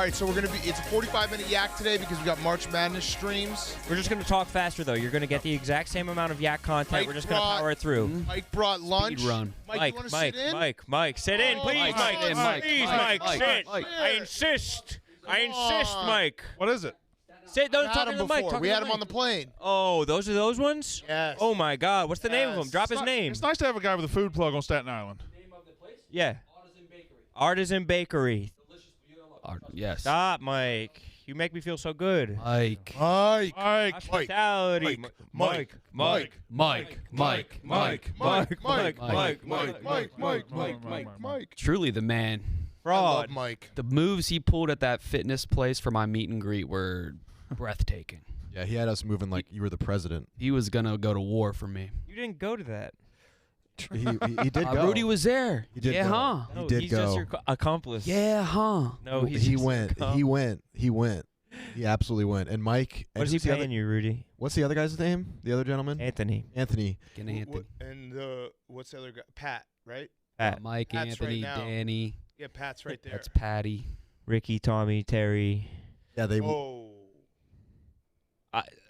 right, so it's a 45-minute yak today because we got March Madness streams. We're just going to talk faster, though. You're going to get the exact same amount of yak content. We're just going to power it through. Mike brought lunch. Speed run. Mike, you want to sit in? Mike, sit in, please, Mike. Please, Mike, sit. I insist. Mike. What is it? Sit. Don't talk We to the mic. we had him on the plane. Oh, those are those ones? Yes. Oh, my God. What's the name of them? Drop his name. It's nice to have a guy with a food plug on Staten Island. Name of the place? Yeah. Artisan Bakery. Artisan Bakery. Delicious. You love it. Yes. Stop, Mike. You make me feel so good. Mike. Hospitality. Mike. Truly the man. I love Fraud. Mike. The moves he pulled at that fitness place for my meet and greet were breathtaking. Yeah, he had us moving like you were the president. He was going to go to war for me. You didn't go to that. He did go. Rudy was there. He did yeah, go. huh? He No, did he's go. just your accomplice. Yeah, huh? No, he's he just went. an He went. He went. He absolutely went. And Mike. What is he who's the other- paying you, Rudy? What's the other guy's name? The other gentleman? Anthony. Anthony. And what's the other guy? Pat, right? Pat. Mike, Pat's Anthony, right now. Danny. Yeah, Pat's right there. That's Patty. Ricky, Tommy, Terry. Yeah, they. Oh.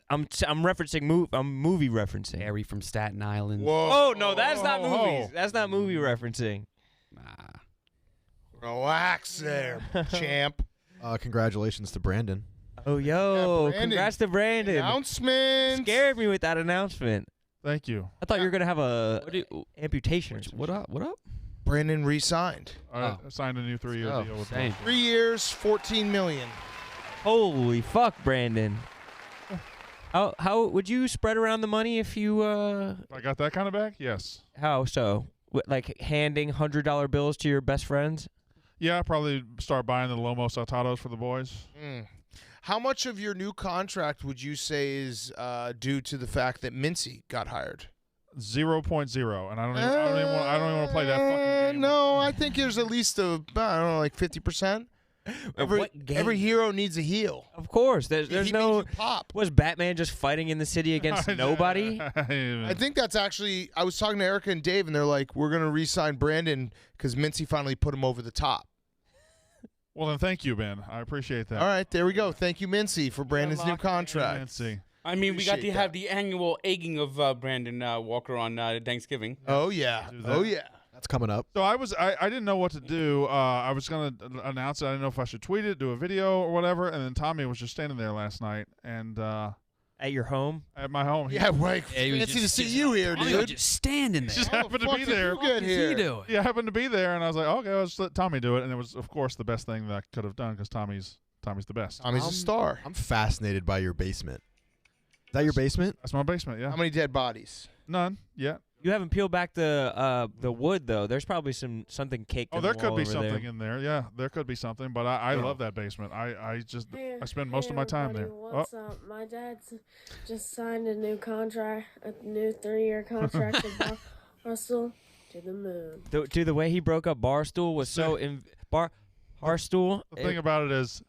I'm referencing I'm movie referencing. Harry from Staten Island. Whoa. Oh no, that's not Whoa. movies. That's not movie referencing. Nah. Relax there, champ. Congratulations to Brandon. Oh Yeah, yo, Brandon. congrats to Brandon. Announcement. Scared me with that announcement. Thank you. I thought you were gonna have a What, do amputation. Or what up? What up? Brandon re-signed. I signed a new 3-year Oh, deal with same. 3 years, $14 million. Holy fuck, Brandon. How would you spread around the money if you If I got that kind of back? Yes. how so? Like handing $100 bills to your best friends? Yeah, I'll probably start buying the Lomo Saltados for the boys. How much of your new contract would you say is due to the fact that Mincy got hired? 0.0, and I don't even want to play that fucking game. No, I think there's at least I don't know, like 50%. Every hero needs a heel. Of course. There's He no means you pop. Was Batman just fighting in the city against nobody? I think that's actually. I was talking to Erica and Dave, and they're like, "We're gonna re-sign Brandon because Mincy finally put him over the top." Well, then thank you, Ben. I appreciate that. All right, there we go. Thank you, Mincy, for Brandon's new Let's contract. see. I mean, we got to Appreciate have that. the annual egging of Brandon Walker on Thanksgiving. Oh yeah, Do that. oh yeah. That's coming up. So I didn't know what to do. I was gonna announce it. I didn't know if I should tweet it, do a video or whatever. And then Tommy was just standing there last night and At your home? at my home. Yeah, right. Yeah, he was Fancy to just- see you here, He was dude. just standing there. Just How the happened to fuck be did there. you get What's here? he doing? Yeah, I happened to be there, and I was like, okay, I'll just let Tommy do it. And it was, of course, the best thing that I could have done because Tommy's the best. Tommy's a star. I'm fascinated by your basement. Is that your basement? That's my basement. Yeah, How many dead bodies? none yet. You haven't peeled back the wood though. There's probably something caked. Oh, in there the could wall be over something there. in there. Yeah, there could be something. But I love that basement. I spend most of my time there. What's up? My dad's just signed a new contract, a new 3-year contract with Barstool to the moon. Dude, the way he broke up Barstool was so Barstool. The thing about it is,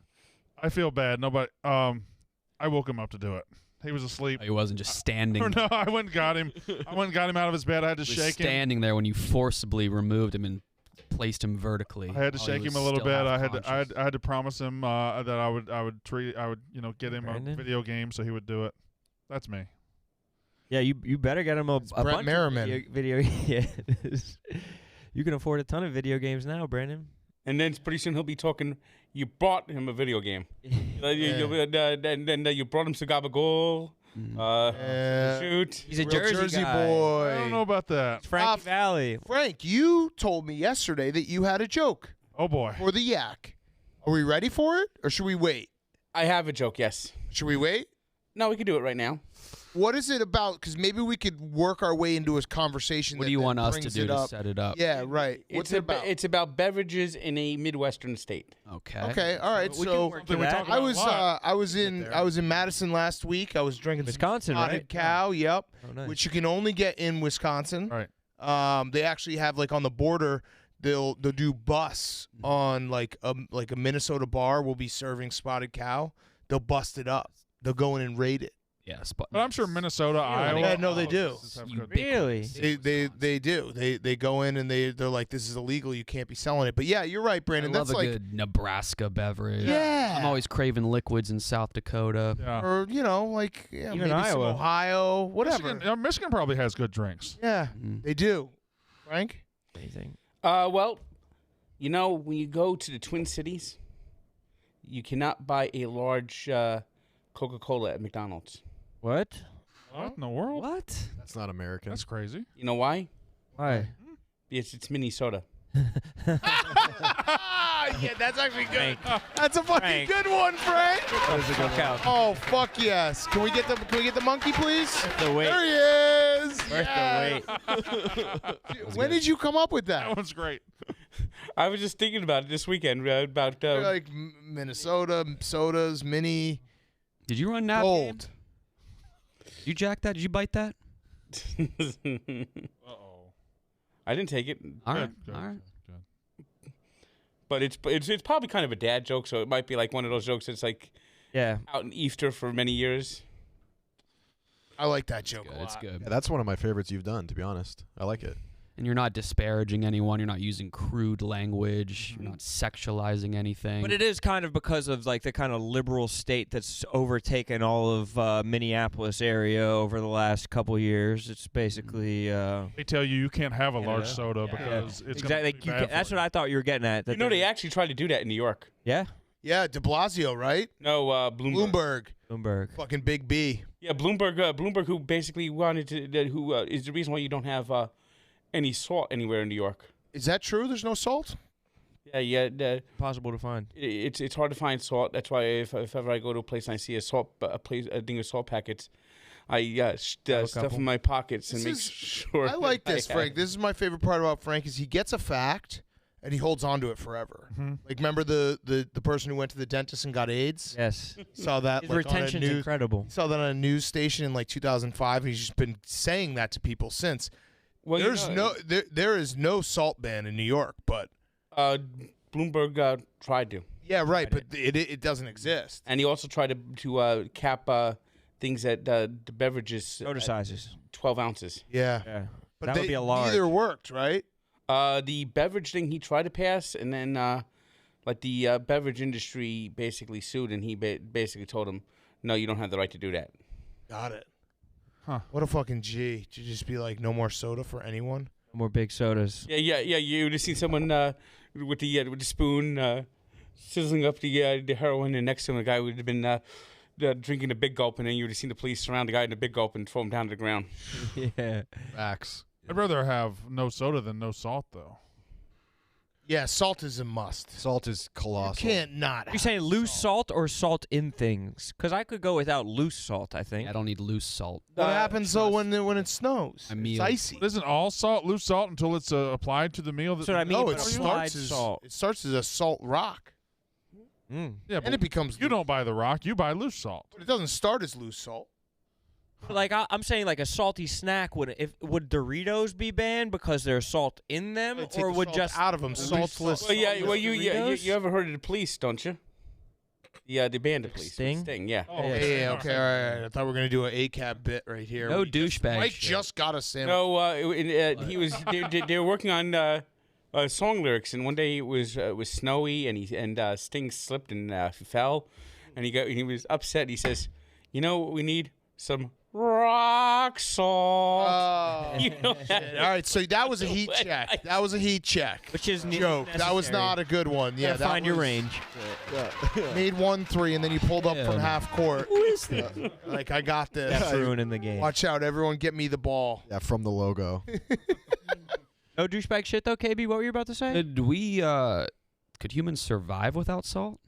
I feel bad. Nobody. I woke him up to do it. He was asleep. He wasn't just standing. No, I went and got him. I went and got him out of his bed. I had to He was shake him. standing there when you forcibly removed him and placed him vertically. I had to while shake he him was a little still bit. half I had to promise him that I would get him Brandon? a video game so he would do it. That's me. Yeah, you better get him a Brett bunch Merriman. of video. Yeah, you can afford a ton of video games now, Brandon. And then pretty soon he'll be talking. You bought him a video game. Then you brought him Cigar Goal. Shoot. He's a Real Jersey guy. boy. I don't know about that. It's Frankie Valley. Frank, you told me yesterday that you had a joke Oh boy. for the yak. Are we ready for it, or should we wait? I have a joke, yes. Should we wait? No, we can do it right now. What is it about? Because maybe we could work our way into a conversation. What that do you then want us to brings do it to up. set it up? Yeah, right. What's it about? It's about beverages in a Midwestern state. Okay. Okay, all right. We can So work Then we that. talk about I was in Madison last week. I was drinking Wisconsin, some Spotted right? Cow. Yep, Oh, nice. which you can only get in Wisconsin. All right. They actually have like on the border. They'll do bus on like a Minnesota bar will be serving Spotted Cow. They'll bust it up. They'll go in and raid it. Yes, But I'm sure Minnesota, Iowa. Yeah, no, they all do. those places have good- Really? They do. They go in and they're like, this is illegal. You can't be selling it. But yeah, you're right, I Brandon. love That's a like good Nebraska beverage. yeah. I'm always craving liquids in South Dakota. Yeah. Or like Even maybe some Iowa. Ohio, whatever. Michigan probably has good drinks. Yeah, Mhm. they do. Frank. Anything? Well, when you go to the Twin Cities, you cannot buy a large Coca-Cola at McDonald's. What? What in the world? What? That's not American. That's crazy. You know why? Why? Because it's Minnesota. Yeah, that's actually good. Frank. That's a fucking Frank. good one, Frank. Fuck out. Oh fuck yes! Can we get the monkey, please? The weight. There he is. Worth Yes. the weight. When did you come up with That that? one's great. I was just thinking about it this weekend. About You're like Minnesota sodas, mini Did you run that? gold. You jack that? Did you bite that? Uh-oh. I didn't take it, All right. Good. All right. but it's probably kind of a dad joke, so it might be like one of those jokes that's like Yeah. out in Easter for many years. I like that joke Good. a lot. It's good. Yeah, that's one of my favorites you've done, to be honest. I like it. And you're not disparaging anyone. You're not using crude language. You're not sexualizing anything. But it is kind of because of like the kind of liberal state that's overtaken all of Minneapolis area over the last couple years. It's basically They tell you can't have a large Yeah. soda because it's exactly. gonna Like be you bad can, that's for what I thought you were getting at. That They they're- actually tried to do that in New York. Yeah. Yeah, De Blasio, right? No, Bloomberg. Bloomberg. Bloomberg. Fucking Big B. Yeah, Bloomberg, who basically wanted to, who is the reason why you don't have any salt anywhere in New York. Is that true? There's no salt? Yeah. Impossible to find. It's hard to find salt. That's why if ever I go to a place and I see a thing of salt packets, I stuff couple. in my pockets and This make is- sure. I like that this, I- Frank. This is my favorite part about Frank is he gets a fact and he holds on to it forever. Mhm. Like remember the person who went to the dentist and got AIDS? Yes. Saw that His like, on a retention's news incredible. saw that on a news station in like 2005 and he's just been saying that to people since. Well, there is no salt ban in New York, but Bloomberg tried to, yeah, right, but it doesn't exist. and he also tried to cap things at the beverages Soda at sizes. 12 ounces. Yeah. Yeah. But That would be a large. neither worked, right? The beverage thing he tried to pass, and then like the beverage industry basically sued, and he basically told him, "No, you don't have the right to do that." Got it. Huh. What a fucking G. To just be like, no more soda for anyone? No more big sodas. Yeah. You would have seen someone with the spoon sizzling up the heroin, and next to him, a guy would have been drinking a big gulp, and then you would have seen the police surround the guy in a big gulp and throw him down to the ground. Yeah. Facts. I'd rather have no soda than no salt, though. Yeah, salt is a must. Salt is You colossal. can't not. You have saying loose salt or salt in things? Because I could go without loose salt, I think. I don't need loose salt. What happens though when it snows? I It's mean- icy. But isn't all salt loose salt until it's applied to the meal? That's what I mean. No, but it applied starts as salt. it starts as a salt rock, Mm. Yeah, and but it becomes. you don't buy the rock. You buy loose salt. But it doesn't start as loose salt. But like I'm saying, like a salty snack would Doritos be banned because there's salt in them, They take or the would salt just out of them, saltless. Well, yeah. Well, you Doritos? ever heard of the police, don't you? Yeah, they banned the police. Sting? Sting, yeah. Oh, Yeah, okay, all right. I thought we were gonna do an ACAB bit right here. No We just- douchebag Mike shit. just got a sandwich. No, he was. They were working on song lyrics, and one day it was snowy, and Sting slipped and fell, and he was upset. He says, "You know what we need? Some rock salt." Oh, You know shit. All right, so that was a heat check. That was a heat check. which is Joke. That was not a good one. Yeah, Yeah, that find your was- range. Made 1-3, and then you pulled up from half court. Who is this? Like I got this. That's ruining the game. Watch out, everyone! Get me the ball. Yeah, from the logo. No douchebag shit though, KB. What were you about to say? Could humans survive without salt?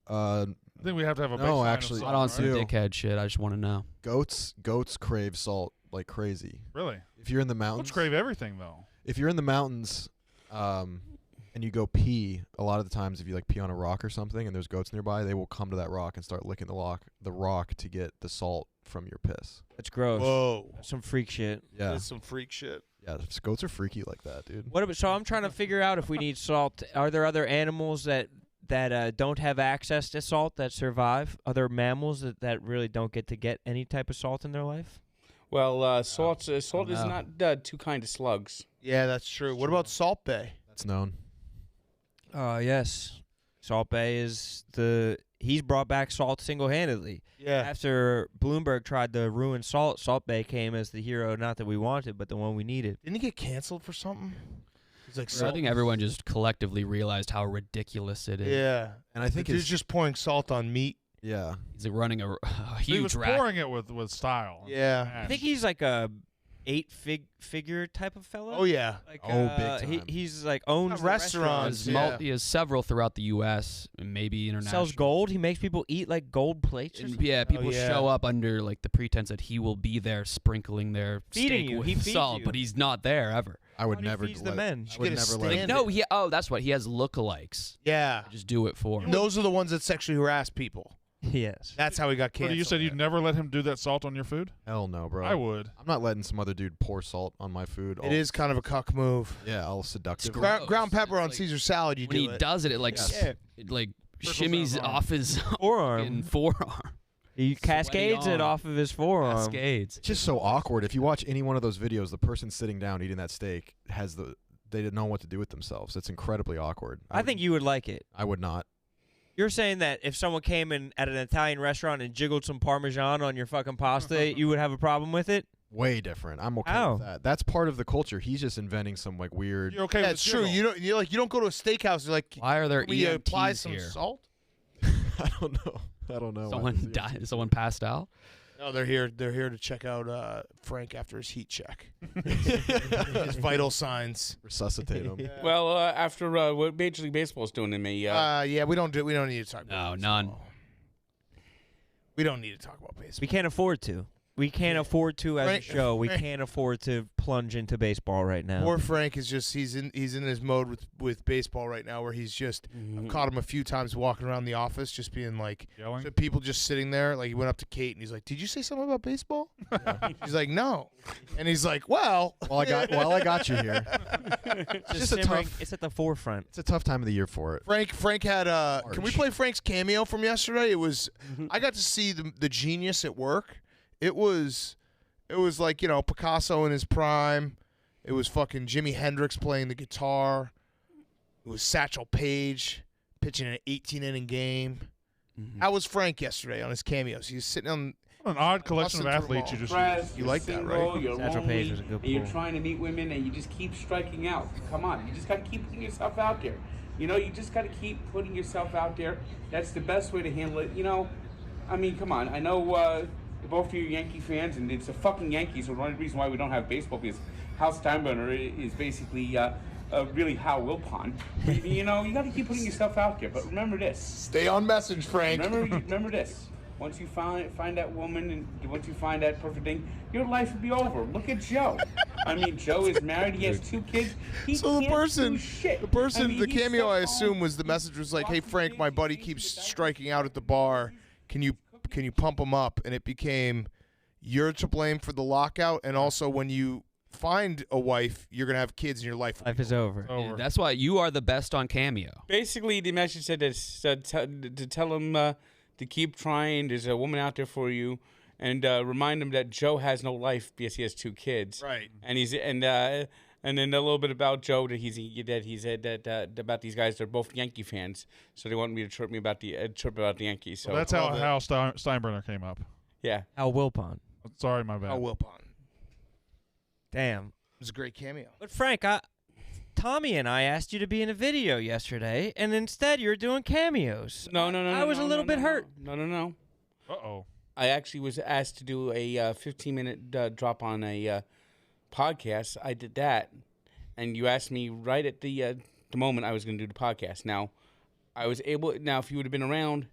Uh, I think we have to have a No, baseline of actually- salt, Not on right? some Ew. dickhead shit. I just want to know. goats crave salt like crazy. Really? If you're in the mountains, Goats crave everything, though. if you're in the mountains, and you go pee, a lot of the times if you like pee on a rock or something and there's goats nearby, they will come to that rock and start licking the rock to get the salt from your piss. That's gross. Whoa, That's some freak shit. Yeah, that's some freak shit. yeah. Goats are freaky like that, dude. What about, so I'm trying to figure out if we need salt. Are there other animals that that don't have access to salt that survive? Other mammals that really don't get any type of salt in their life? Well, salt is no. not too kind of slugs. Yeah, that's true. What about Salt Bay? That's known. Yes. Salt Bay he's brought back salt single-handedly. Yeah. After Bloomberg tried to ruin salt, Salt Bay came as the hero, not that we wanted, but the one we needed. Didn't he get canceled for something? He's like, I think everyone just collectively realized how ridiculous it is. Yeah. And I think he's it's just pouring salt on meat. yeah. He's like running a He was huge rack. pouring it with style. Yeah. I think he's like a figure type of fellow. Oh, yeah. Like, big time. He's like owns the Restaurants. He has several throughout the U.S. and maybe international. Sells gold. He makes people eat like gold plates. Or And, something. yeah, people yeah. show up under like the pretense that he will be there sprinkling their Feeding steak you. with He feeds salt, you. but he's not there ever. I would How do you never feed the let. men? I would Get a never let. stand- No, that's what he has lookalikes. Yeah. Just do it for him. And those are the ones that sexually harass people. Yes. That's how he got But canceled. you said you'd never let him do that salt on your food? Hell no, bro. I would. I'm not letting some other dude pour salt on my food. It is kind of a cuck move. Yeah, all seductive. Gross. Ground pepper It's on like- Caesar salad, you When do he it. does it, it like Yes. it like Trickles down shimmies his arm. off his Forearm. forearm. He cascades it arm. off of his forearm. Cascades. It's just so awkward. If you watch any one of those videos, the person sitting down eating that steak they didn't know what to do with themselves. It's incredibly awkward. I think you would like it. I would not. You're saying that if someone came in at an Italian restaurant and jiggled some Parmesan on your fucking pasta, you would have a problem with it? Way different. I'm okay How? with that. That's part of the culture. He's just inventing some like weird. You're okay Yeah, with it's the true. jiggle. You don't go to a steakhouse. You're like, Why are there can we apply EMTs some here? salt? I don't know. I don't know. Someone died. Someone passed out. No, they're here. They're here to check out Frank after his heat check. His vital signs. Resuscitate him. Well, after what Major League Baseball is doing to me, Yeah, we don't need to talk about No, baseball. none. We don't need to talk about baseball. We can't afford to. We can't afford to as Frank- a show. We Frank- can't afford to plunge into baseball right now. Poor Frank is just he's in his mode with baseball right now where he's just I've caught him a few times walking around the office just being like Yelling? so people just sitting there like he went up to Kate and he's like, "Did you say something about baseball?" She's like, "No," and he's like, "Well, While I got you here, it's just a simmering- tough- It's at the forefront. it's a tough time of the year for it. Frank had can we March. play Frank's cameo from yesterday? It was I got to see the genius at work. It was like, Picasso in his prime. It was fucking Jimi Hendrix playing the guitar. It was Satchel Paige pitching an 18-inning game. How was Frank yesterday on his cameos? He was sitting on What an odd collection of Busting through athletes you them just Depressed, You you're like that, single, right? You're Satchel lonely, Paige was a good and you're pull. trying to meet women, and you just keep striking out. Come on, you just got to keep putting yourself out there. You just got to keep putting yourself out there. That's the best way to handle it. I mean, come on. I know both of you are Yankee fans, and it's the fucking Yankees. So one reason why we don't have baseball because Hal Steinbrenner is basically really Hal Wilpon. You got to keep putting yourself out there. But remember this. Stay on message, Frank. Remember this. Once you find that woman and once you find that perfect thing, your life will be over. Look at Joe. I mean, Joe is married. He has 2 kids. He So the can't person, do shit. the he's cameo, I stuck assume, home was the message was like, "Hey watching Frank, my things, buddy and keeps he's striking out at the bar. Can you pump him up?" And it became, "You're to blame for the lockout, and also when you find a wife, you're gonna have kids, and your life." Life is over. over. That's why you are the best on Cameo. Basically, the message said this, to tell him to keep trying. There's a woman out there for you, and remind him that Joe has no life because he has 2 kids. Right. And and then a little bit about Joe that he said that about these guys. They're both Yankee fans, so they want me to chirp about the Yankees. So Well, that's how Hal Steinbrenner came up. yeah. Al Wilpon. Sorry, my bad. Oh, Wilpon. Damn. It was a great cameo. But Frank, Tommy and I asked you to be in a video yesterday, and instead you're doing cameos. No. I was a little bit hurt. No. Uh-oh. I actually was asked to do a 15-minute drop on a podcast. I did that, and you asked me right at the moment I was going to do the podcast. Now, I was able. Now, if you would have been around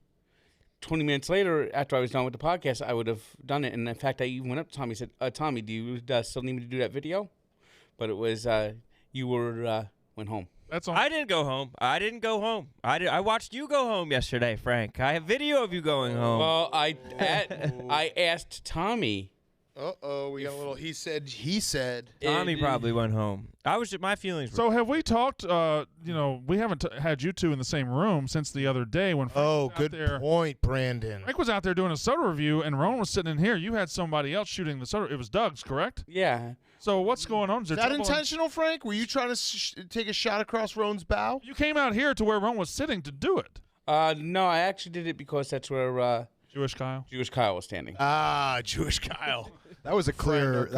20 minutes later after I was done with the podcast, I would have done it. And in fact, I even went up to Tommy and said, "Tommy, do you still need me to do that video?" But it was you went home. That's on. I didn't go home. I watched you go home yesterday, Frank. I have video of you going home. Well, I asked Tommy Uh-oh, we got a little he said. Tommy probably went home. My feelings were. So have we talked? We haven't had you two in the same room since the other day when. Frank was out Good there. point, Brandon. Frank was out there doing a soda review, and Rowan was sitting in here. You had somebody else shooting the soda. It was Doug's, correct? Yeah. So what's going on? Is that intentional, Frank? Were you trying to take a shot across Roan's bow? You came out here to where Rowan was sitting to do it. No, I actually did it because that's where Jewish Kyle. Jewish Kyle was standing. Jewish Kyle. That was a clear.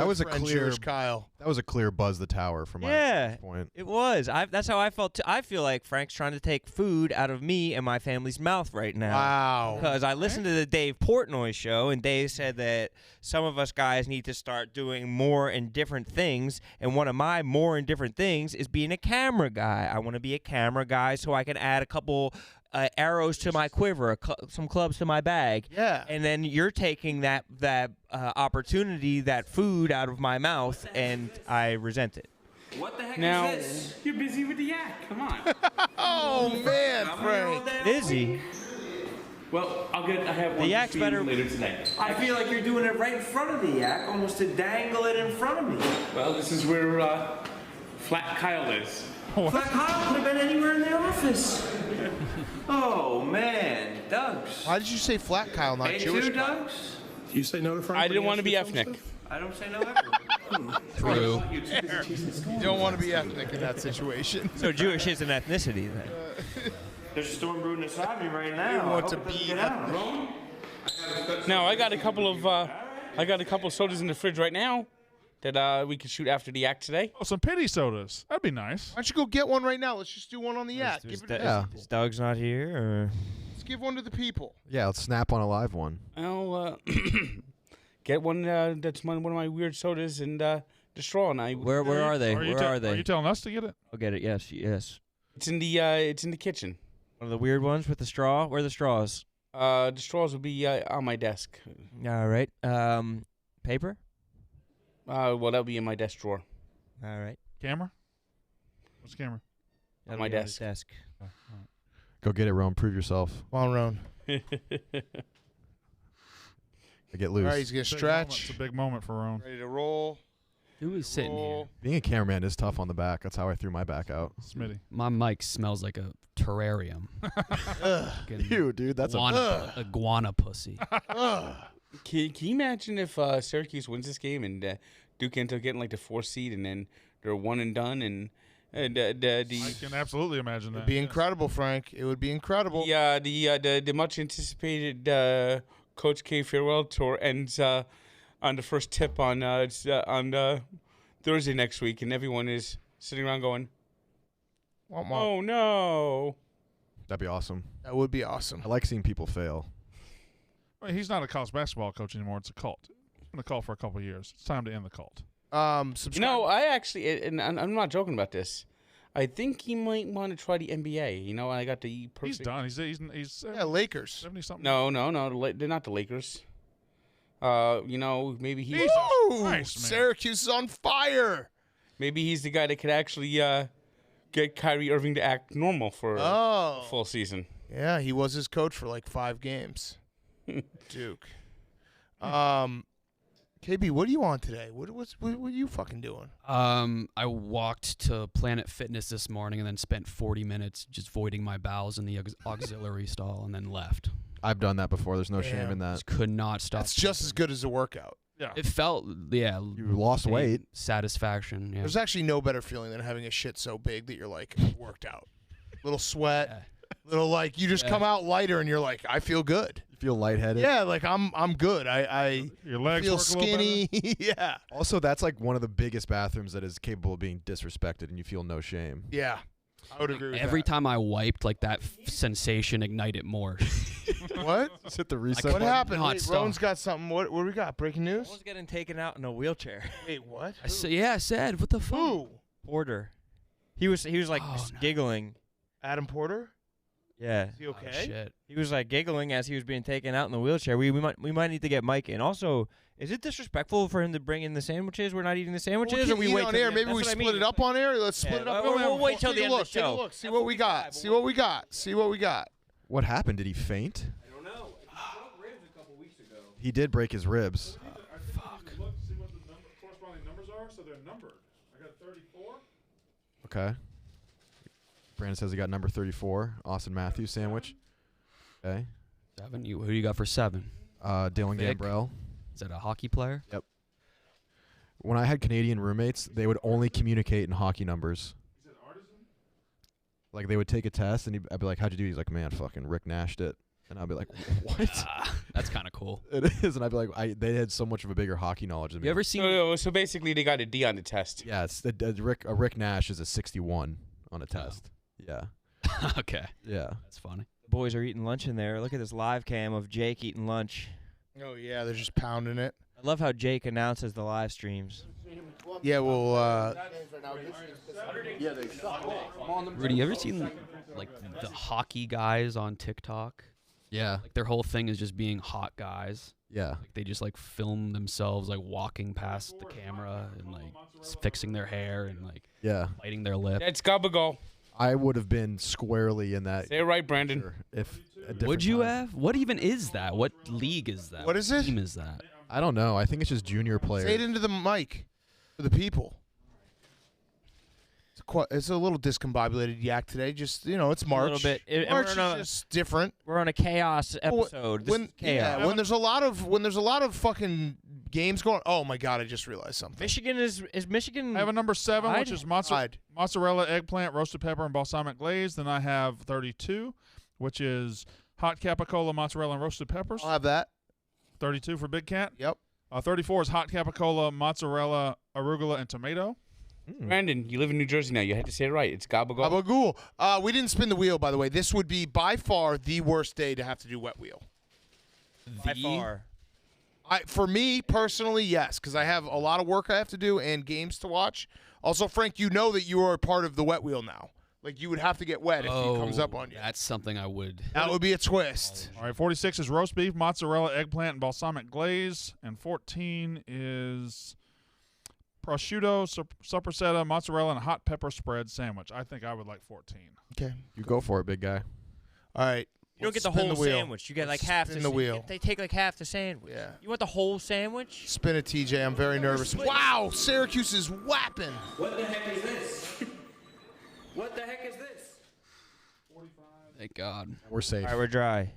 Jewish Kyle. That was a clear buzz the tower from my point. It was. That's how I felt. I feel like Frank's trying to take food out of me and my family's mouth right now. Wow. Because I listened to the Dave Portnoy show, and Dave said that some of us guys need to start doing more and different things. And one of my more and different things is being a camera guy. I want to be a camera guy so I can add a couple arrows to my quiver, some clubs to my bag. Yeah. And then you're taking that opportunity, that food out of my mouth, and I resent it. What the heck is this? You're busy with the yak. Come on. Oh, man, Frank. Is he? Well, I have one The yak's for you better. later tonight. I feel like you're doing it right in front of the yak, almost to dangle it in front of me. Well, this is where Flat Kyle is. Flat Kyle could have been anywhere in the office. Oh, man. Doug's. Why did you say Flat Kyle, not Hey, Jewish two Kyle? Doug's? You say no to Frank? I didn't want to be ethnic. I don't say no ever. True. You don't want to be ethnic in that situation. So Jewish is an ethnicity then. There's a storm brewing inside me right now. want I to hope it doesn't be get out. Now I got a couple of sodas in the fridge right now that we could shoot after the yak today. Oh, some pity sodas. That'd be nice. Why don't you go get one right now? Let's just do one on the yak. Is Doug's not here? Or? Let's give one to the people. Yeah, let's snap on a live one. I'll get one that's one of my weird sodas and the straw. And Where are they? Where are Are they? you telling us to get it? I'll get it. Yes, yes. It's in the kitchen. One of the weird ones with the straw. Where are the straws? The straws will be on my desk. All right. Paper. Well, that'll be in my desk drawer. All right. Camera? What's the camera? That'll my be on his desk. Go get it, Roan. Prove yourself. Come on, Roan. I get All loose. right, he's going to stretch. It's a big moment for Rowan. Ready to roll. Who is sitting here? Being a cameraman is tough on the back. That's how I threw my back out. Smitty. My mic smells like a terrarium. Fucking Ew, dude, that's iguana pussy. Can you imagine if Syracuse wins this game and Duke ends up getting like the 4th seed and then they're one and done and I can absolutely imagine that. It'd be incredible, Frank. It would be incredible. the much anticipated Coach K farewell tour ends on the first tip on Thursday next week, and everyone is sitting around going, "Oh no!" That'd be awesome. That would be awesome. I like seeing people fail. Well, he's not a college basketball coach anymore. It's a cult. It's been a cult for a couple of years. It's time to end the cult. Subscribe. No, I actually, and I'm not joking about this. I think he might want to try the NBA. You know, I got the perfect. He's done. He's Yeah, Lakers. 70 something. No, they're not the Lakers. Maybe he's Woo! Christ, man. Syracuse is on fire. maybe he's the guy that could actually get Kyrie Irving to act normal for a full season. Yeah, he was his coach for like 5 games. Duke. KB, what are you on today? What are you fucking doing? I walked to Planet Fitness this morning and then spent 40 minutes just voiding my bowels in the auxiliary stall and then left. I've done that before. There's no shame Damn. in that. Just could not stop. That's just as good as a workout. Yeah. It felt, yeah. You lost weight. Satisfaction, yeah. There's actually no better feeling than having a shit so big that you're like, I worked out. Little sweat. Yeah. Little like, you just come out lighter and you're like, I feel good. You feel lightheaded. Yeah, like I'm good. I Your legs feel work a little skinny. Yeah. Also, that's like one of the biggest bathrooms that is capable of being disrespected, and you feel no shame. Yeah. I would agree with Every that. time I wiped, like that sensation ignited more. What? Just hit the reset What button. happened? No, Wait, it's Rowan's still- got something. What do we got? Breaking news? Someone's getting taken out in a wheelchair. Wait, what? I said, what the fuck? Who? Porter. He was like Oh, no. giggling. Adam Porter? Yeah. Is he Oh, okay? shit. He was like giggling as he was being taken out in the wheelchair. We might need to get Mike in. Also, is it disrespectful for him to bring in the sandwiches? We're not eating the sandwiches, Well, or we eat wait on till air. the Maybe end? we That's what I split mean. it up on air. Let's split it up. we'll wait till the Take a end of look. the Take a show. look. See what we got. See what we got. See what we got. What happened? Did he faint? I don't know. He broke ribs a couple weeks ago. He did break his ribs. Okay. Brandon says he got number 34, Austin Matthews sandwich. Okay. 7. Who do you got for 7? Dylan Vic? Gambrell. Is that a hockey player? Yep. When I had Canadian roommates, they would only communicate in hockey numbers. Like, they would take a test, and I'd be like, how'd you do? He's like, man, fucking Rick Nashed it. And I'd be like, what? That's kind of cool. It is. And I'd be like, they had so much of a bigger hockey knowledge than me. You ever seen? So basically, they got a D on the test. Yeah, it's Rick Nash is a 61 on a test. Yeah. Okay. Yeah. That's funny. The boys are eating lunch in there. Look at this live cam of Jake eating lunch. Oh yeah, they're just pounding it. I love how Jake announces the live streams. Yeah, well, Rudy, you ever seen like the hockey guys on TikTok? Yeah. Like their whole thing is just being hot guys. Yeah. Like they just like film themselves like walking past the camera and like fixing their hair and like Yeah. biting their lip. That's gobble. I would have been squarely in that. Say it right, Brandon. picture if a different Would you time. have? What even is that? What league is that? What is it? Team is that? I don't know. I think it's just junior players. say it into the mic for the people. It's a little discombobulated yak today. Just it's March. A little bit. And March we're is on just different. We're on a chaos episode. This is chaos. when there's a lot of fucking games going. Oh my god! I just realized something. Michigan is Michigan. I have a number 7, which is I'd- mozzarella, eggplant, roasted pepper, and balsamic glaze. Then I have 32, which is hot capicola, mozzarella, and roasted peppers. I'll have that. 32 for Big Cat. Yep. 34 is hot capicola, mozzarella, arugula, and tomato. Brandon, you live in New Jersey now. You had to say it right. It's gobble. Gabagool. We didn't spin the wheel, by the way. This would be by far the worst day to have to do wet wheel. by far. For me personally, yes, because I have a lot of work I have to do and games to watch. Also, Frank, you know that you are a part of the wet wheel now. Like you would have to get wet if it comes up on you. That's something I would. That would be a twist. All right, 46 is roast beef, mozzarella, eggplant, and balsamic glaze. And 14 is prosciutto, sopressata, mozzarella, and hot pepper spread sandwich. I think I would like 14. Okay. You go for it, big guy. All right. You don't get Let's the spin whole wheel. sandwich. You get Let's like half spin the the wheel. They take like half the sandwich. Yeah. You want the whole sandwich? Spin it, TJ. I'm very nervous. Wow, Syracuse is whapping. What the heck is this? What the heck is this? Thank God. We're safe. All right, we're dry.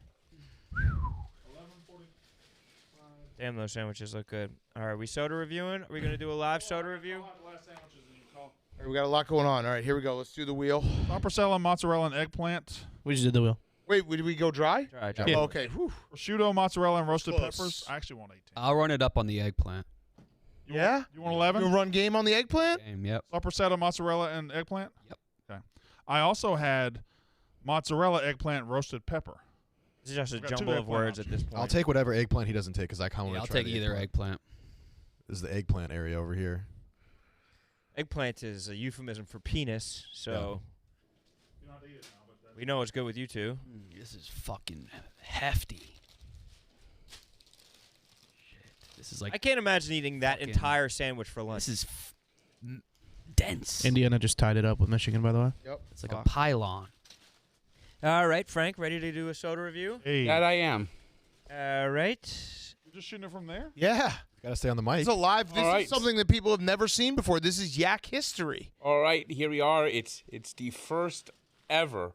Damn, those sandwiches look good. All right, we soda reviewing? Are we going to do a live soda review? All right, we got a lot going on. All right, here we go. Let's do the wheel. Sopressata, mozzarella, and eggplant. We just did the wheel. Wait, did we go dry? Dry, dry. Yeah. Oh, okay. Whew. Prosciutto, mozzarella, and roasted Close. peppers. I actually want 18. I'll run it up on the eggplant. Yeah? You want You 11? run game on the eggplant? Game, yep. Sopressata, mozzarella, and eggplant? Yep. Okay. I also had mozzarella, eggplant, roasted pepper. This is just a We've got two jumble of eggplant words at this point. I'll take whatever eggplant he doesn't take because I kind of Yeah, want I'll to try take the either eggplant. This is the eggplant area over here. Eggplant is a euphemism for penis, so we know it's good with you two. This is fucking hefty. Shit. This is like I can't imagine eating that fucking- entire sandwich for lunch. this is dense. Indiana just tied it up with Michigan, by the way. It's like a pylon. All right, Frank, ready to do a soda review? Hey. That I am. All right. You're just shooting it from there? Yeah. Got to stay on the mic. It's a live. This All right. is something that people have never seen before. This is yak history. All right, here we are. It's the first ever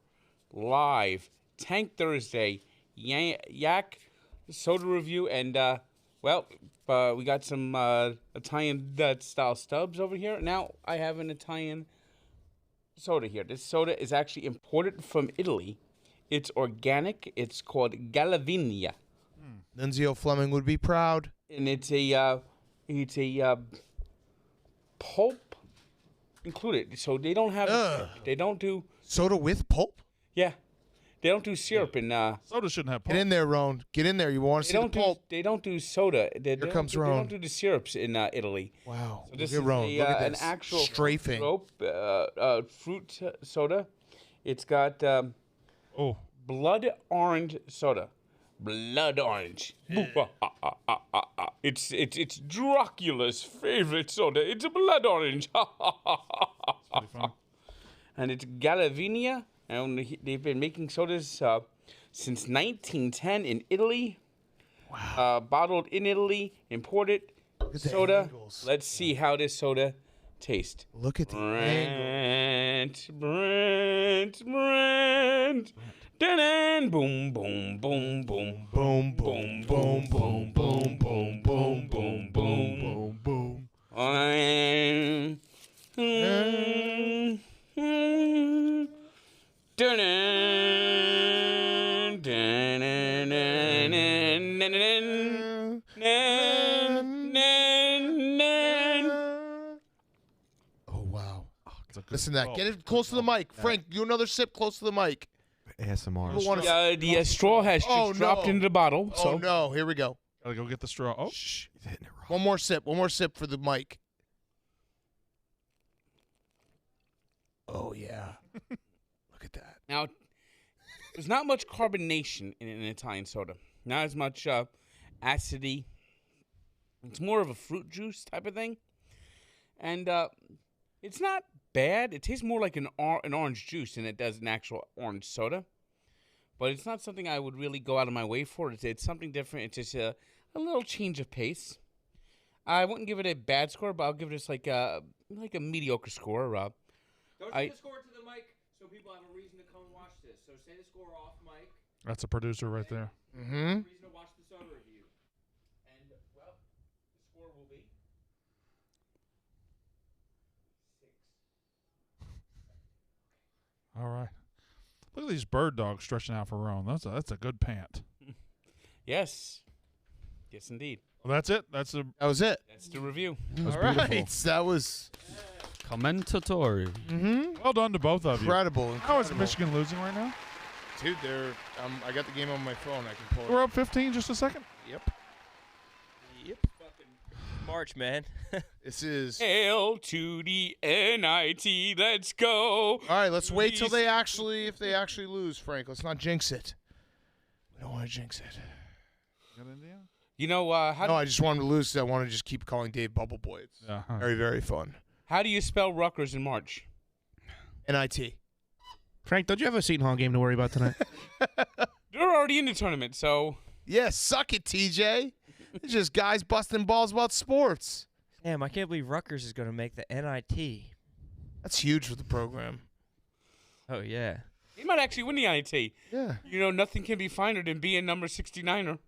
live Tank Thursday yak soda review, and we got some Italian style stubs over here. Now I have an Italian soda here. This soda is actually imported from Italy. It's organic. It's called Galavinia, Nunzio Fleming would be proud. and it's a pulp included. So they don't have they don't do Soda with pulp? they don't do syrup in Soda shouldn't have Get pulp. in there, Roan. Get in there. You want to see the pulp? they don't do soda. They comes they Roan. don't do the syrups in Italy. Wow. So this Look is at Roan. Look at an this. actual strafing. fruit soda. It's got blood orange soda. Blood orange. It's Dracula's favorite soda. It's a blood orange. And it's Galavinia. And they've been making sodas since 1910 in Italy. Wow. Bottled in Italy, imported Look at the soda. angles. Let's see how this soda tastes. Look at the angle. Dun, boom, boom, boom, boom, Boom, boom, boom, boom, boom, boom, boom, boom, boom, boom. Oh wow! Listen to that. Get it close to the mic, Frank. Do another sip close to the mic. ASMR. The straw has just dropped into the bottle. So. Oh no! Here we go. Gotta go get the straw. Oh, Shh, he's hitting it wrong. One more sip. One more sip for the mic. Oh yeah! Look at that. Now, there's not much carbonation in an Italian soda. Not as much acidity. It's more of a fruit juice type of thing. And it's not bad. It tastes more like an orange juice than it does an actual orange soda. But it's not something I would really go out of my way for. It's something different. It's just a little change of pace. I wouldn't give it a bad score, but I'll give it just like a mediocre score. Don't say the score to the mic so people have a reason to come and watch this. So say the score off mic. that's a producer right there. Mm-hmm. Reason to watch the soda review. And, well, the score will be 6. All right. Look at these bird dogs stretching out for Rome. That's a good pant. Yes. Yes, indeed. Well, that's it. That was it. That's the review. All right. That was Commentatori. well done to both of you. incredible. How is Michigan losing right now? Dude, they're. I got the game on my phone. I can pull it. We're up 15. Just a second. Yep. March, man. This is. Hail to the NIT. Let's go. All right, let's wait till they actually, if they actually lose, Frank. Let's not jinx it. We don't want to jinx it. Got Indiana? You know, No, I just wanted to lose because I want to just keep calling Dave Bubble Boy. It's Yeah. very, very fun. how do you spell Rutgers in March? NIT. Frank, don't you have a Seton Hall game to worry about tonight? They're already in the tournament, so Yeah, suck it, TJ. It's just guys busting balls about sports. Damn, I can't believe Rutgers is going to make the NIT. That's huge for the program. Oh, yeah. he might actually win the NIT. Yeah. You know, nothing can be finer than being number 69er.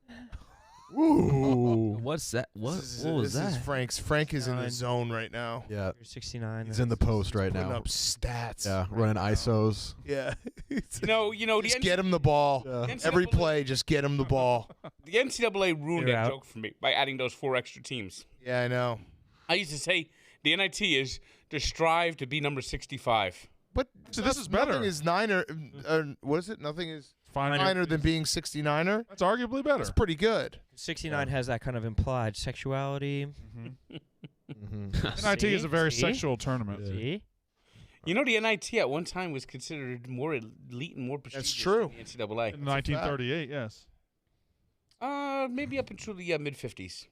Ooh. What's that? What was This is that? Frank's. Frank is in the 69. zone right now. Yeah, You're 69. he's in the post right Putting now. up stats. Yeah, running ISOs. Yeah. You know, Just get him the ball. Yeah. Every play, just get him the ball. The NCAA ruined You're that out. joke for me by adding those 4 extra teams. Yeah, I know. I used to say the NIT is to strive to be number 65. But So this is better. Nothing is niner. What is it? Nothing is Finer. finer than being 69er. That's arguably better. That's pretty good. 69 has that kind of implied sexuality. NIT is a very See? sexual tournament. See? You know, the NIT at one time was considered more elite and more prestigious true. than the NCAA. In 1938, yes. Maybe up until the mid-50s.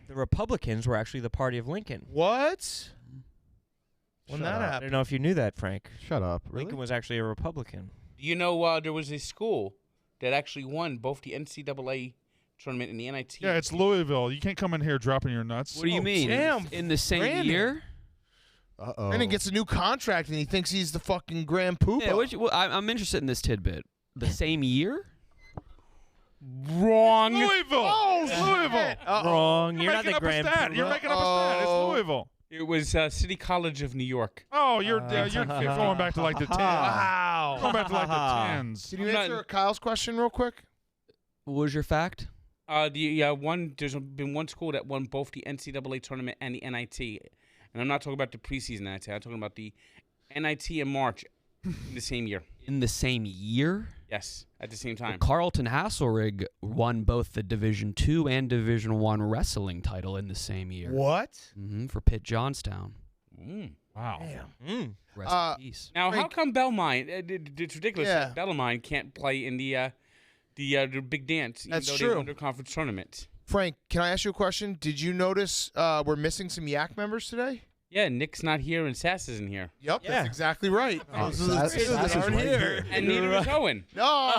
The Republicans were actually the party of Lincoln. What? When Shut that up. I happened? don't know if you knew that, Frank. Shut up. Really? Lincoln was actually a Republican. You know, there was a school that actually won both the NCAA tournament and the NIT. Yeah, it's Louisville. You can't come in here dropping your nuts. What do you mean? damn, In the same Brandon. year? Uh-oh. Brandon gets a new contract and he thinks he's the fucking Grand Poobah. Yeah, I'm interested in this tidbit. The same year? Wrong. Louisville. Louisville. Wrong. You're not making the up a Grand stat. You're Poobah. making up a stat. It's Louisville. It was City College of New York. Oh, you're going back to like the 10s. Wow. Going back to like the 10s. Can you I'm not- answer Kyle's question real quick? What was your fact? There's been one school that won both the NCAA tournament and the NIT, and I'm not talking about the preseason NIT. I'm talking about the NIT in March in the same year. In the same year? Yes, at the same time. Carlton Hasselrig won both the Division II and Division I wrestling title in the same year. What? For Pitt Johnstown. Wow. Rest in peace. Now, how Frank- come Belmont? It's ridiculous. Yeah. That Bellarmine can't play in the big dance, even That's though true. they won their conference tournament. Frank, can I ask you a question? Did you notice we're missing some Yak members today? Yeah, Nick's not here and Sass isn't here, Yep, Yeah. that's exactly right. Oh, Those are the Sass- two that Sass is aren't right here. here. and neither is Owen. No,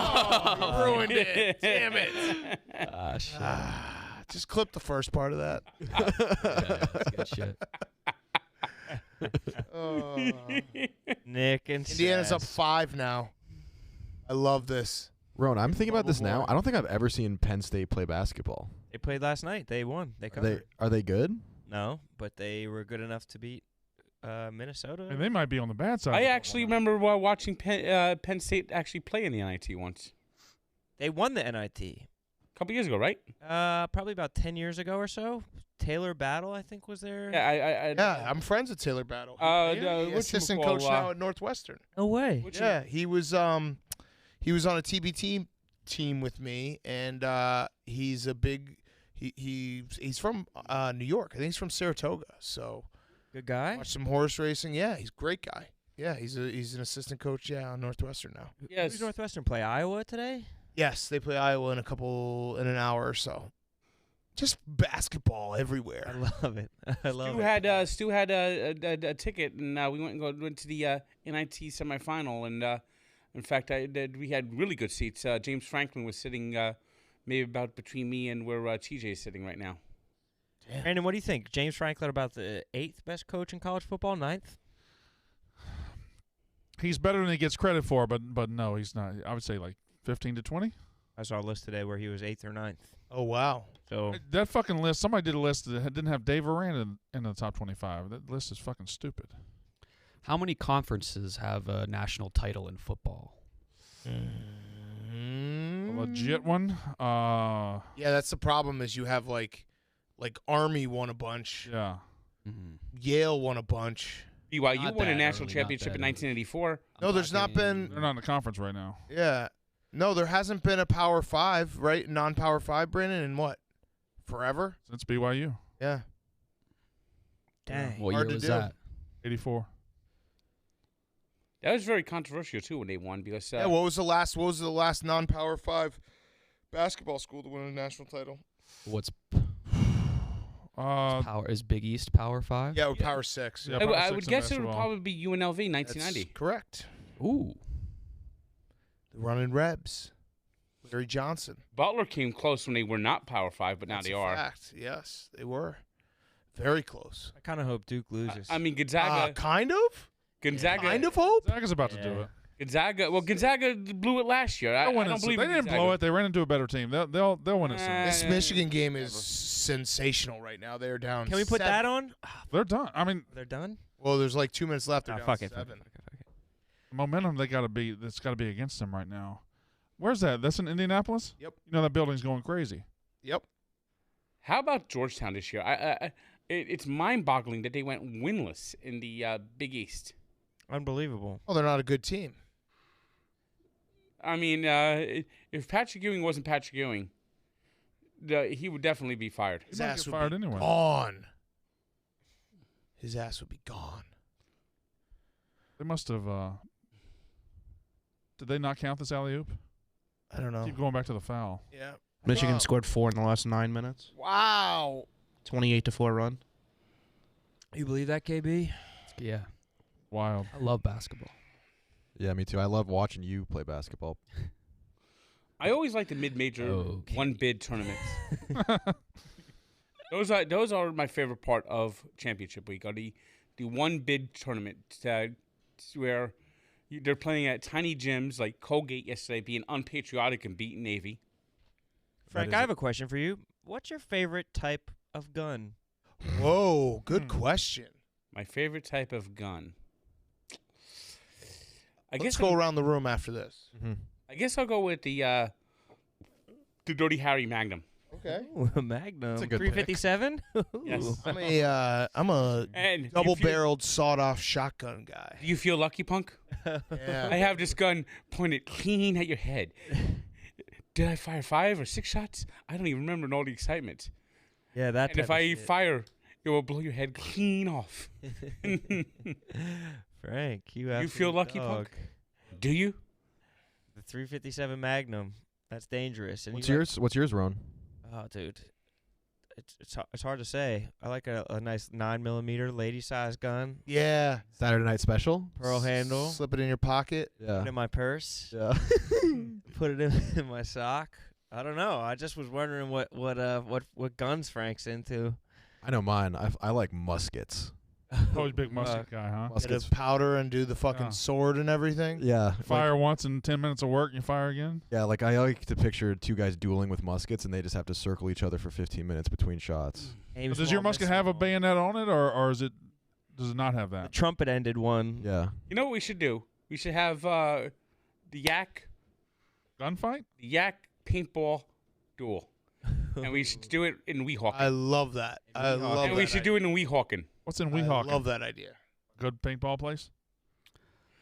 you ruined it. Damn it. Shit. Just clip the first part of that. That's good shit. Nick and Indiana's up Sass. 5 now. I love this. Ron, I'm thinking about this now. Bubble boy. I don't think I've ever seen Penn State play basketball. They played last night. They won. They covered. Are they good? No, but they were good enough to beat Minnesota. And they might be on the bad side. I of the actually ball now. remember watching Penn State actually play in the NIT once. They won the NIT. A couple years ago, right? Probably about 10 years ago or so. Taylor Battle, I think, was there. Yeah, Yeah, I'm friends with Taylor Battle. the Assistant whatchamacall, coach now at Northwestern. No way. Yeah, he was on a TBT team with me, and he's a big. He's from New York. I think he's from Saratoga. So Good guy. watch some horse racing. Yeah, he's a great guy. Yeah, he's an assistant coach. Yeah, on Northwestern now. Who Yes. does Northwestern play? Iowa today? Yes, they play Iowa in an hour or so. Just basketball everywhere. I love it. I love Stu had a ticket, and we went to the NIT semifinal. And in fact, we had really good seats. James Franklin was sitting maybe about between me and where TJ is sitting right now. Brandon, what do you think? James Franklin about the 8th best coach in college football? 9th? He's better than he gets credit for, but no, he's not. I would say like 15 to 20. I saw a list today where he was 8th or 9th. Oh wow. So That fucking list. Somebody did a list that didn't have Dave Aranda in the top 25. That list is fucking stupid. How many conferences have a national title in football? A legit one. Yeah, that's the problem. Is you have like Army won a bunch, Yeah. Yale won a bunch. BYU Not won a that national early, championship not in that 1984. No, there's not been. They're not in the conference right now. Yeah, no, there hasn't been a Power 5, right? Non-Power 5, Brandon, in what? Forever? Since BYU. Yeah. dang. What Hard year to was do. that? 84. That was very controversial too when they won because Yeah. What was the last non-Power 5 basketball school to win a national title? What's Uh, power? Is Big East Power 5? Yeah, with Power 6. Yeah, I Power I 6 would in guess it would basketball. probably be UNLV That's 1990. correct. Ooh. The running Rebs. Larry Johnson. Butler came close when they were not Power 5, but now That's they a are. fact. Yes, they were. Very close. I kind of hope Duke loses. I mean Gonzaga. Kind of? Gonzaga. Kind of hope? Zaga's about to do Yeah. it. Gonzaga. Well, Gonzaga blew it last year. I They'll win don't it. believe They in didn't Gonzaga. blow it. They ran into a better team. They'll win it soon. This Yeah, Michigan game is sensational right now. They're down. Can we put 7. that on? They're done. I mean, They're done? Well, there's like 2 minutes left. They're Oh, down fuck it. 7. momentum that's got to be against them right now. Where's that? That's in Indianapolis? Yep. You know that building's going crazy. Yep. How about Georgetown this year? It's mind-boggling that they went winless in the Big East. Unbelievable. Well, they're not a good team. I mean, if Patrick Ewing wasn't Patrick Ewing, he would definitely be fired. He His might ass get would fired be anyway. gone. His ass would be gone. They must have. Did they not count this alley oop? I don't know. Keep going back to the foul. Yeah. Michigan Wow. scored 4 in the last 9 minutes. Wow. 28-4 run. You believe that, KB? Yeah. Wild. I love basketball. Yeah, me too. I love watching you play basketball. I always like the mid-major Okay. one-bid tournaments. Those are my favorite part of championship week. Are the one-bid tournament where they're playing at tiny gyms like Colgate yesterday, being unpatriotic and beating Navy. Frank, is I have a question for you. What's your favorite type of gun? Whoa. Good question. My favorite type of gun. Let's go around the room after this. I guess I'll go with the Dirty Harry Magnum. Okay. Ooh, Magnum. That's a good 357? Yes. I'm a And double-barreled sawed-off shotgun guy. Do you feel lucky, punk? Yeah. I have this gun pointed clean at your head. Did I fire 5 or 6 shots? I don't even remember all the excitement. Yeah, that And if I fire, it will blow your head clean off. Frank, you feel absolute lucky, dog. punk? Do you? The 357 Magnum. That's dangerous. And What's you yours? What's yours, Ron? Oh, dude. It's hard to say. I like a nice 9mm lady-sized gun. Yeah. Saturday Night Special. Pearl handle. Slip it in your pocket. Yeah. Put it in my purse. Yeah. Put it in my sock. I don't know. I just was wondering what guns Frank's into. I know mine. I like muskets. Always big musket guy, huh? Get Muskets. a powder and do the fucking Yeah. sword and everything. Yeah. Fire once in 10 minutes of work, and you fire again. Yeah, like I like to picture two guys dueling with muskets, and they just have to circle each other for 15 minutes between shots. Aim But does your small, musket miss have a small. bayonet on it, or does it not have The that? trumpet-ended one. Yeah. You know what we should do? We should have the yak Gunfight? paintball duel, and we should do it in Weehawken. I love that. I love and that. we should do it in Weehawken. What's in I Weehawken? love that idea. Good paintball place?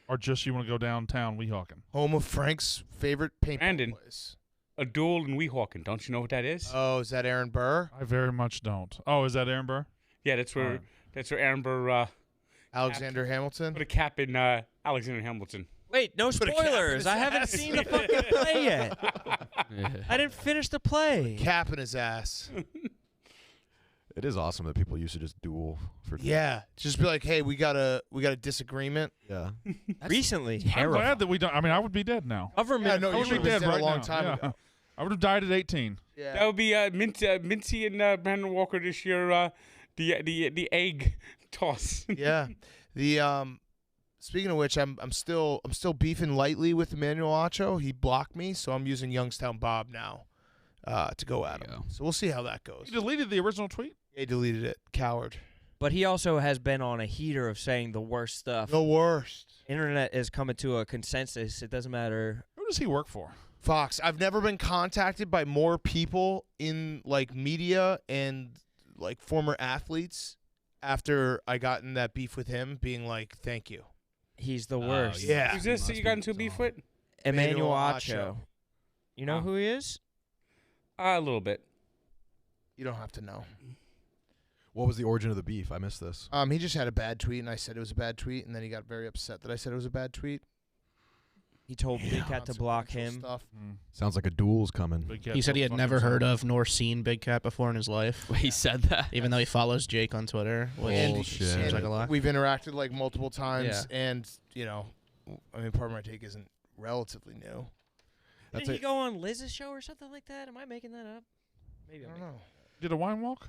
Or just you want to go downtown Weehawken? Home of Frank's favorite paintball Brandon. place. A duel in Weehawken. Don't you know what that is? Oh, is that Aaron Burr? I very much don't. Oh, is that Aaron Burr? Yeah, that's where Alright. Aaron Burr Alexander Hamilton? put a cap in Alexander Hamilton. Wait, no Put a cap in spoilers. his I haven't ass. seen the fucking play yet. I didn't finish the play. Cap in his ass. It is awesome that people used to just duel for. Yeah. Just be like, hey, we got a disagreement. Yeah. Recently. I'm glad that we don't. I mean, I would be dead now. Government. Yeah, no, I you would should be have dead dead right a long now. time Yeah. ago. I would have died at 18. Yeah. That would be Mincy and Brandon Walker this year. The egg toss. Yeah. The speaking of which, I'm still beefing lightly with Emmanuel Acho. He blocked me, so I'm using Youngstown Bob now to go at There you him. go. So we'll see how that goes. You deleted the original tweet? He deleted it. Coward. But he also has been on a heater of saying the worst stuff. The worst. Internet is coming to a consensus. It doesn't matter. Who does he work for? Fox. I've never been contacted by more people in like media and like former athletes after I got in that beef with him, being like, "Thank you." He's the worst. yeah. Who's this that you got into a beef with? Emmanuel Emmanuel Acho. Acho. You know who he is? A little bit. You don't have to know. What was the origin of the beef? I missed this. He just had a bad tweet, and I said it was a bad tweet, and then he got very upset that I said it was a bad tweet. He told Big Cat to block him. Stuff. Sounds like a duel's coming. Big Cat He said he had fucking never heard himself. of nor seen Big Cat before in his life, He said that. even though he follows Jake on Twitter. Which Bullshit. seems like a lot. We've interacted like multiple times, Yeah. and I mean, part of my take isn't relatively new. That's Didn't he it. go on Liz's show or something like that? Am I making that up? Maybe I I'm don't making, know. Did a wine walk?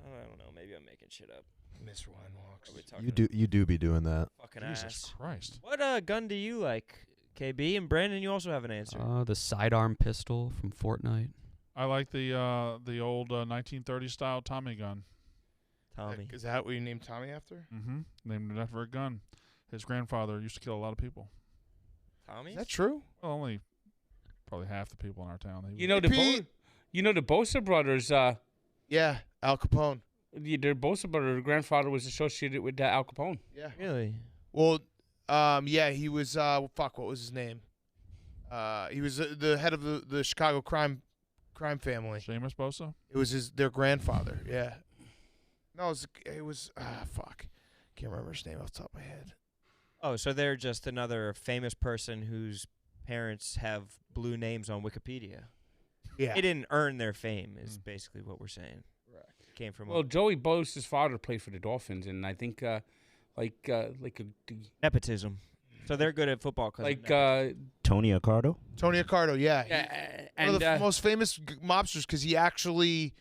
I don't know. Maybe I'm making shit up. Mr. Winewalks. Are we talking You do be doing that. fucking Jesus ass? Christ. What gun do you like, KB? And Brandon, you also have an answer. The sidearm pistol from Fortnite. I like the old 1930s style Tommy gun. Tommy. Is that what you named Tommy after? Mm-hmm. Named it after a gun. His grandfather used to kill a lot of people. Tommy? Is that true? Well, only probably half the people in our town. You know the Bosa brothers. Yeah, Al Capone. Their Bosa brother grandfather was associated with Al Capone. Yeah. Really? Well, yeah, he was. What was his name? He was the head of the Chicago crime family. Seamus Bosa? It was their grandfather. Yeah. No, it was. Fuck. Can't remember his name off the top of my head. Oh, so they're just another famous person whose parents have blue names on Wikipedia. Yeah. They didn't earn their fame, is basically what we're saying. Right. Came from Well, Joey Bosa's father played for the Dolphins, and I think nepotism. So they're good at football. Tony Accardo. Tony Accardo. Yeah. and One of the most famous mobsters because he actually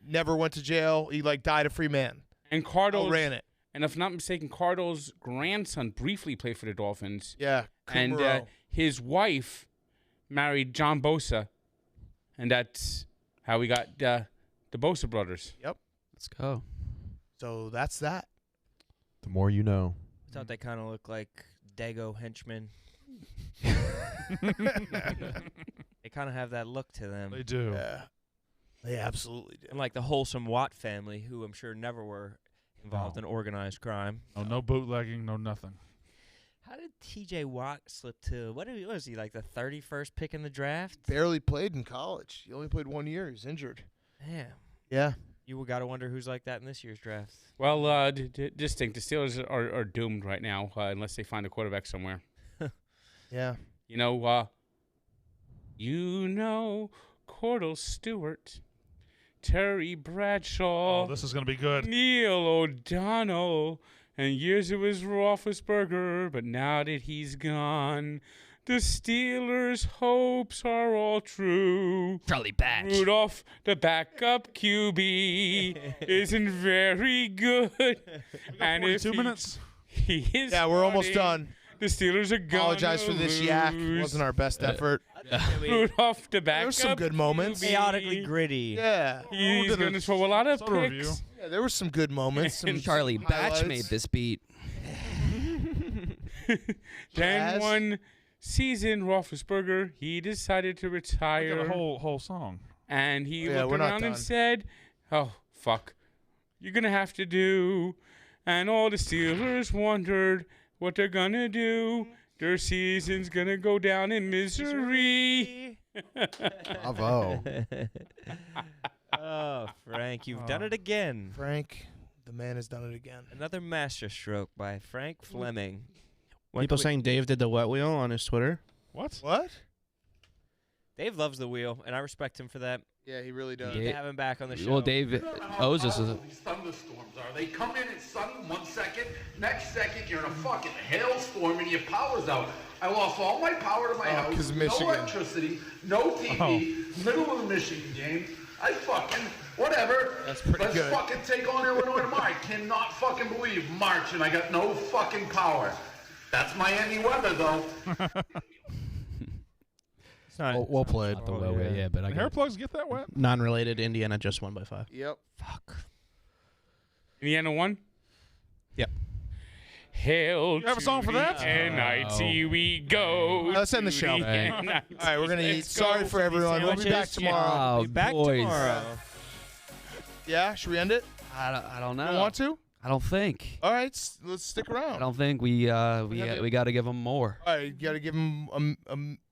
never went to jail. He died a free man. and Cardo ran it. And if not mistaken, Cardo's grandson briefly played for the Dolphins. Yeah. And Kumaro. his wife married John Bosa, and that's how we got the Bosa brothers. Yep. Let's go. So that's that. The more you know. I thought they kind of looked like Dago henchmen. They kind of have that look to them. They do. Yeah. They absolutely do. And like the wholesome Watt family, who I'm sure never were involved in organized crime. Oh, no bootlegging, no nothing. How did T.J. Watt slip to what was he, like the 31st pick in the draft? Barely played in college. He only played 1 year. He's injured. Damn. Yeah. You got to wonder who's like that in this year's draft. Well, just think the Steelers are doomed right now unless they find a quarterback somewhere. Yeah. Cordell Stewart, Terry Bradshaw. Oh, this is going to be good. Neil O'Donnell. And years it was Roethlisberger, but now that he's gone, The Steelers' hopes are all true. Charlie Batch. Rudolph, the backup QB, isn't very good. And if 42 minutes. he is Yeah, we're almost starting, done. The Steelers are gonna Apologize for this yak. lose. Wasn't our best effort. Rudolph, the backup There was some good moments. QB. Chaotically gritty. Yeah. He's going to throw a lot of Sort of review. picks. Yeah, there were some good moments. Some Charlie Batch highlights. made this beat. Then Jazz. one season, Roethlisberger, he decided to I got retire. a whole song. And he Yeah, looked we're not around and done. said, "Oh, fuck. You're going to have to do." And all the Steelers wondered what they're going to do. Their season's going to go down in misery. Bravo. Oh, Frank, you've done it again. Frank, the man has done it again. Another masterstroke by Frank Fleming. People saying Dave did the wet wheel on his Twitter. What? What? Dave loves the wheel, and I respect him for that. Yeah, he really does. Need to have him back on the show. Well, Dave owes us a. These thunderstorms are. They come in, it's sunny 1 second. Next second, you're in a fucking hailstorm and your power's out. I lost all my power to my house. 'cause of no Michigan. electricity, no TV, middle of the Michigan game. I fucking, whatever. That's pretty Let's good. fucking take on Illinois tomorrow. I cannot fucking believe March and I got no fucking power. That's Miami weather, though. It's not, Well played. The way we- yeah, but I The hair got plugs get that wet? Non-related. Indiana just won by 5. Yep. Indiana won? Yep. Hail You have a song to for the that? NIT we go. Let's end the to show. the Hey. All NIT. right, we're going to eat. Let's Sorry go for everyone. We'll be back sandwiches. tomorrow. Oh, Be back boys. tomorrow. Yeah, should we end it? I don't know. You want to? I don't think. All right, let's stick around. I don't think we got to give them more. All right, you got to give him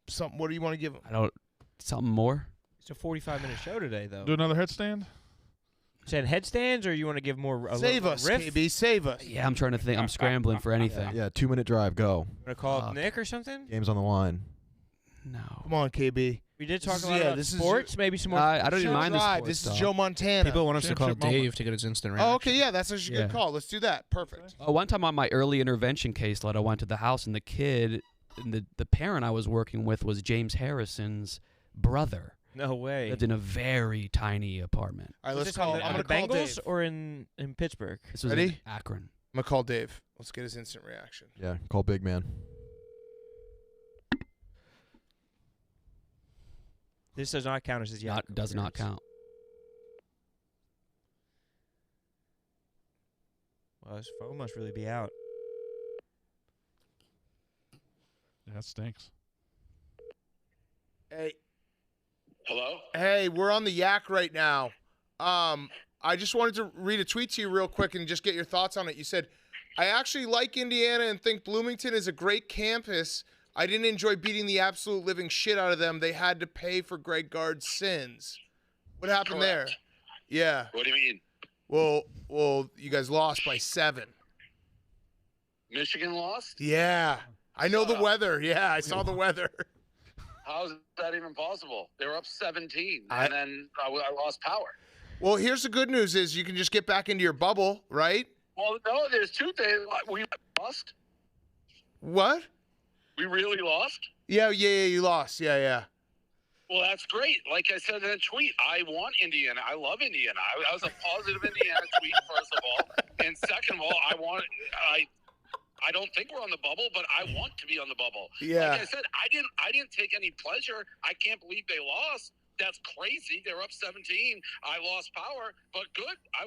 something. What do you want to give him? I don't something more. It's a 45-minute show today, though. Do another headstand? Saying headstands, or you want to give more? Save us, riff? KB. Save us. Yeah, I'm trying to think. I'm scrambling for anything. Yeah, 2-minute drive. Go. Want to call up Fuck. Nick or something? Game's on the line. No. Come on, KB. We did This talk is- a lot yeah, about this is sports. Maybe some more. I don't even Show mind the Drive. sports This is stuff. Joe Montana. People want us to call Championship Dave moment. to get his instant reaction. Oh, okay, yeah, that's actually a good Yeah. call. Let's do that. Perfect. One time on my early intervention caseload, I went to the house, and the kid, and the parent I was working with was James Harrison's brother. No way. Lived in a very tiny apartment. All right, Was let's this on call. the, I'm on gonna the call Bengals Dave. or in Pittsburgh? This was Ready? in Akron. I'm gonna call Dave. Let's get his instant reaction. Yeah, call big man. This does not count as his yacht. Does not count. Well, his phone must really be out. Yeah, that stinks. Hey, Hello? hey, we're on the yak right now. I just wanted to read a tweet to you real quick and just get your thoughts on it. You said, "I actually like Indiana and think Bloomington is a great campus. I didn't enjoy beating the absolute living shit out of them. They had to pay for Greg Gard's sins." What happened there? Correct. Yeah. What do you mean? Well, you guys lost by 7. Michigan lost? Yeah. I know the weather. Yeah, I saw the weather. How's that even possible? They were up 17, I- and then I lost power. Well, here's the good news is you can just get back into your bubble, right? Well, no, there's 2 things. We lost. What? We really lost. Yeah, you lost. Yeah. Well, that's great. Like I said in a tweet, I want Indiana. I love Indiana. I was a positive Indiana tweet, first of all. And second of all, I don't think we're on the bubble, but I want to be on the bubble. Yeah. Like I said, I didn't take any pleasure. I can't believe they lost. That's crazy. They were up 17. I lost power, but good. I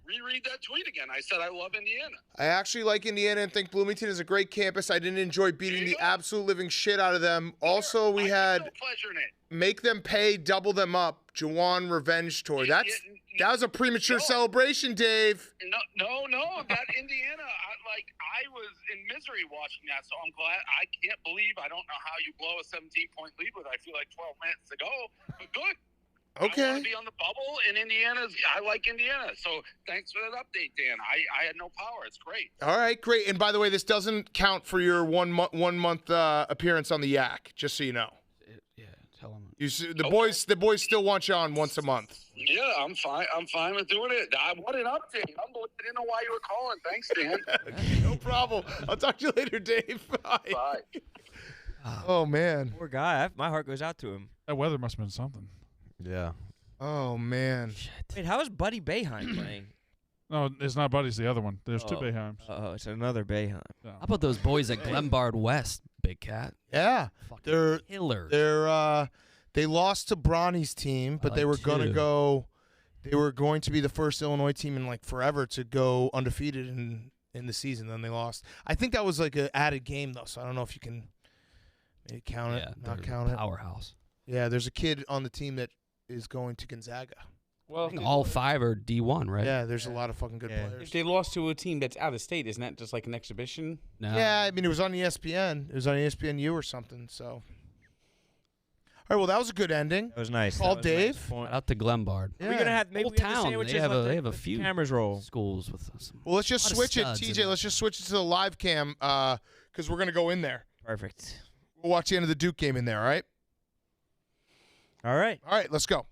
reread that tweet again. I said I love Indiana. I actually like Indiana and think Bloomington is a great campus. I didn't enjoy beating the absolute living shit out of them. Also, we had No pleasure in it. make them pay, double them up. Jawan revenge tour. That was a premature celebration, Dave. No. That Indiana, I was in misery watching that, so I'm glad. I can't believe I don't know how you blow a 17-point lead with, I feel like 12 minutes to go, but good. I want Okay. to be on the bubble, and I like Indiana, so thanks for that update, Dan. I had no power. It's great. All right, great. And by the way, this doesn't count for your one month appearance on the Yak. Just so you know. Yeah, tell him. The boys still want you on once a month. Yeah, I'm fine. I'm fine with doing it. I want an update. I didn't know why you were calling. Thanks, Dan. No problem. I'll talk to you later, Dave. Bye. Bye. Oh man. Poor guy. My heart goes out to him. That weather must have been something. Yeah. Oh man. Wait, how is Buddy Boeheim playing? No, it's not Buddy's the other one. There's two Oh. Boeheims. Oh, it's another Boeheim. Yeah. How about those boys at Glenbard West, Big Cat? Yeah. Fucking They're killers. they lost to Bronny's team, but they were gonna go. They were going to be the first Illinois team in like forever to go undefeated in the season. Then they lost. I think that was like an added game though, so I don't know if you can maybe count it, not count it. Powerhouse. Yeah, there's a kid on the team that is going to Gonzaga. Well, All 5 are D1, right? Yeah, there's a lot of fucking good players. if they lost to a team that's out of state, isn't that just like an exhibition? No. Yeah, I mean it was on ESPN. It was on ESPNU or something. So, all right. Well, that was a good ending. That was nice. Call That was a Dave. nice point. Shout out to Glenbard. Yeah. We're gonna have maybe Old we have the town. sandwiches They have let a the- they have a the few cameras roll. schools with some. Well, let's just lot of switch it, studs in TJ. there. Let's just switch it to the live cam because we're gonna go in there. Perfect. We'll watch the end of the Duke game in there. All right. All right. All right. Let's go.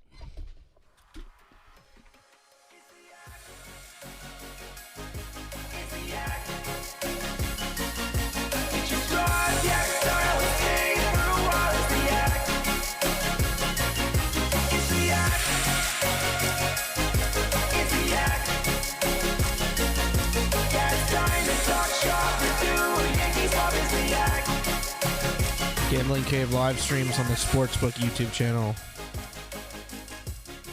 Gambling Cave live streams on the Sportsbook YouTube channel.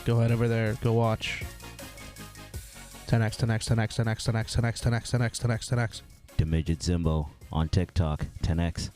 Go head over there. Go watch. 10x, 10x, 10x, 10x, 10x, 10x, 10x, 10x, 10x, 10x. The Midget Zimbo on TikTok. 10x.